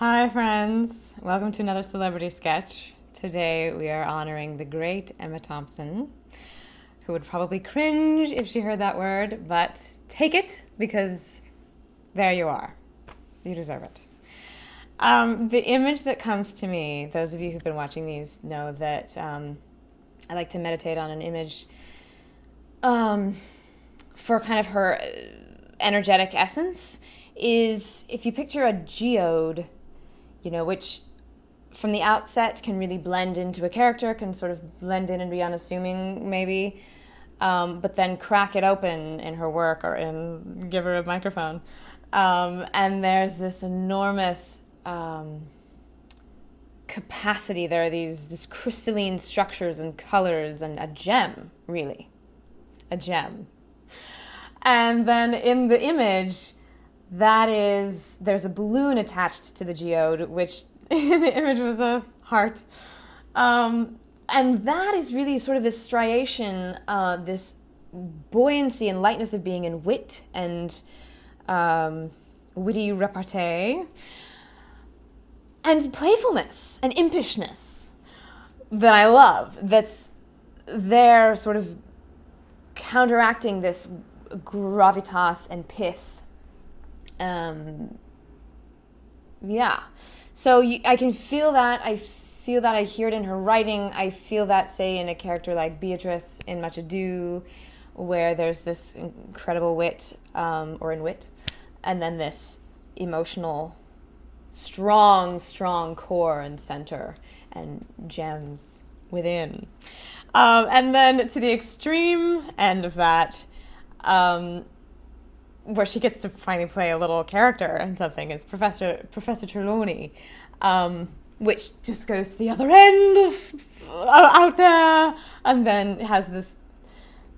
Hi, friends. Welcome to another celebrity sketch. Today we are honoring the great Emma Thompson, who would probably cringe if she heard that word, but take it because there you are. You deserve it. The image that comes to me, those of you who've been watching these know that I like to meditate on an image for kind of her energetic essence, is if you picture a geode, which from the outset can really blend into a character, can sort of blend in and be unassuming maybe, but then crack it open in her work or give her a microphone. And there's this enormous capacity. There are these crystalline structures and colors and a gem, really. A gem. And then in the image, there's a balloon attached to the geode, which in the image was a heart. And that is really sort of this striation, this buoyancy and lightness of being in wit and witty repartee and playfulness and impishness that I love. That's there sort of counteracting this gravitas and pith. So I can feel that. I feel that. I hear it in her writing. I feel that, say, in a character like Beatrice in Much Ado, where there's this incredible wit, or in wit, and then this emotional, strong core and center and gems within. And then to the extreme end of that, where she gets to finally play a little character and something, is Professor Trelawney, which just goes to the other end of out there, and then has this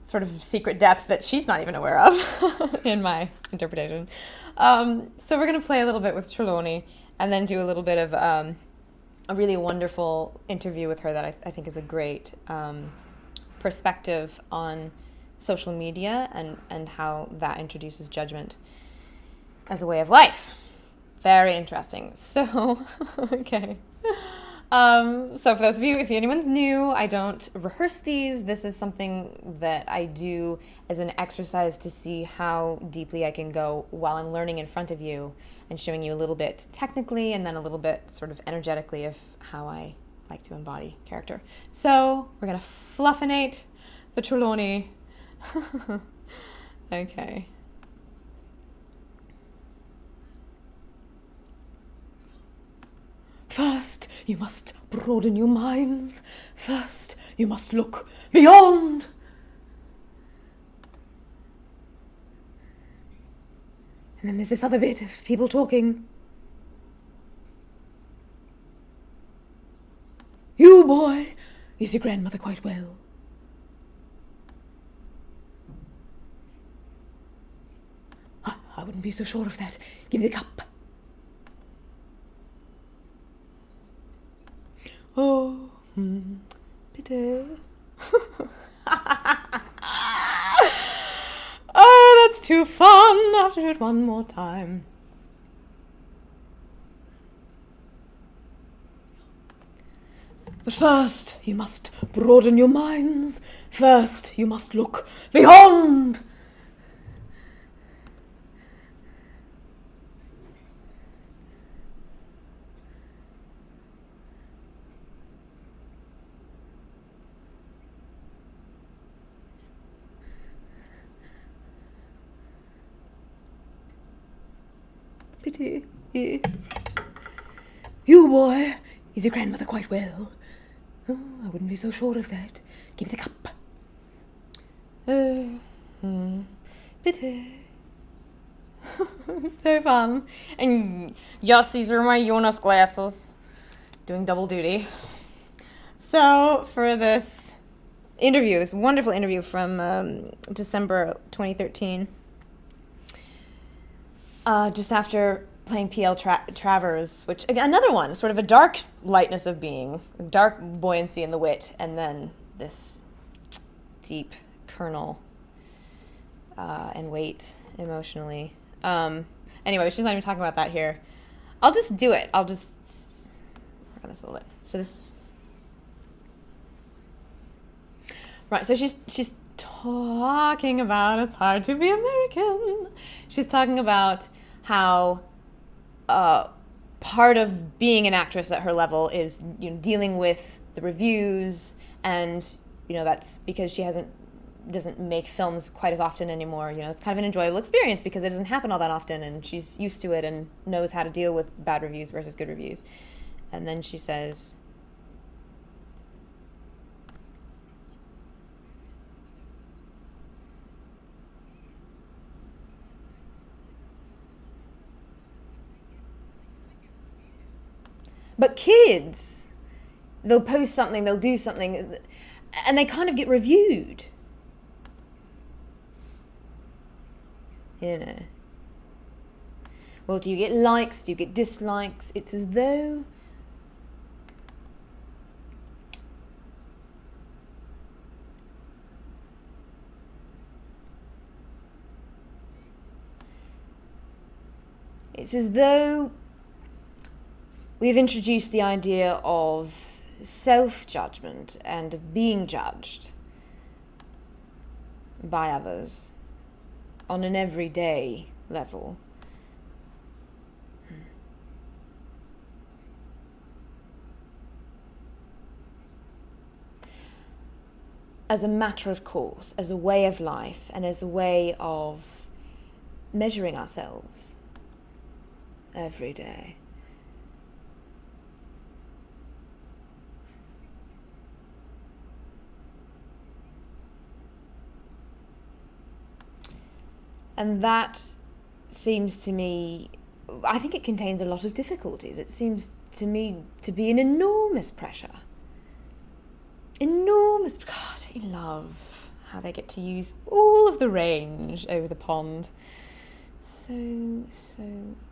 sort of secret depth that she's not even aware of, in my interpretation. So we're going to play a little bit with Trelawney, and then do a little bit of a really wonderful interview with her that I think is a great perspective on social media and how that introduces judgment as a way of life. Very interesting. So, okay. So for those of you, if anyone's new, I don't rehearse these. This is something that I do as an exercise to see how deeply I can go while I'm learning in front of you and showing you a little bit technically and then a little bit sort of energetically of how I like to embody character. So we're going to fluffinate the Trelawney. Okay. First, you must broaden your minds. First, you must look beyond. And then there's this other bit of people talking. You, boy, is your grandmother quite well? I wouldn't be so sure of that. Give me the cup. Oh, bitte. Oh, that's too fun. I have to do it one more time. But first, you must broaden your minds. First, you must look beyond. Pity. You, boy, is your grandmother quite well? Oh, I wouldn't be so sure of that. Give me the cup. Pity. So fun. And yes, these are my Jonas glasses. Doing double duty. So for this interview, this wonderful interview from December 2013, just after playing P.L. Travers, which, again, another one, sort of a dark lightness of being, dark buoyancy in the wit, and then this deep kernel and weight emotionally. Anyway, she's not even talking about that here. I'll just do it. I'll just work on this a little bit. So this, right, so she's talking about, it's hard to be American. She's talking about how part of being an actress at her level is, you know, dealing with the reviews, and, you know, that's because she doesn't make films quite as often anymore. You know, it's kind of an enjoyable experience because it doesn't happen all that often, and she's used to it and knows how to deal with bad reviews versus good reviews. And then she says, but kids, they'll post something, they'll do something, and they kind of get reviewed. You know. Well, do you get likes? Do you get dislikes? It's as though we've introduced the idea of self-judgment and of being judged by others on an everyday level. As a matter of course, as a way of life, and as a way of measuring ourselves every day. And that seems to me, I think it contains a lot of difficulties. It seems to me to be an enormous pressure. God, I love how they get to use all of the range over the pond. So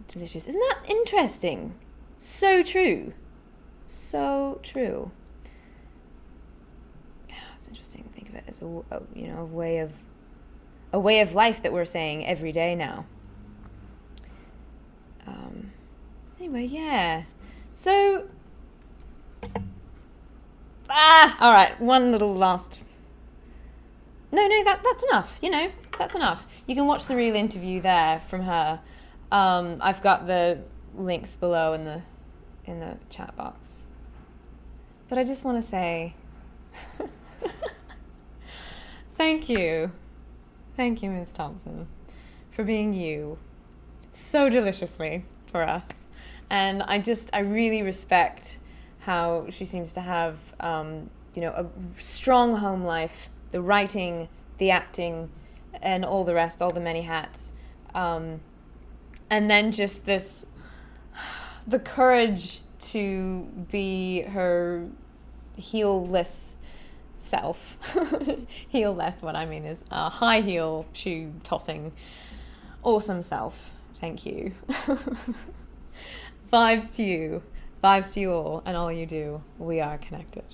delicious. Isn't that interesting? So true. So true. Oh, it's interesting to think of it as a way of life that we're saying every day now. Anyway, yeah. So, all right. One little last. No, that's enough. You know, that's enough. You can watch the real interview there from her. I've got the links below in the chat box. But I just want to say, thank you, Ms. Thompson, for being you so deliciously for us. And I really respect how she seems to have, a strong home life, the writing, the acting, and all the rest, all the many hats. And then just the courage to be her heel-less self. Heel-less, what I mean is high heel, shoe tossing, awesome self. Thank you. Vibes to you all and all you do. We are connected.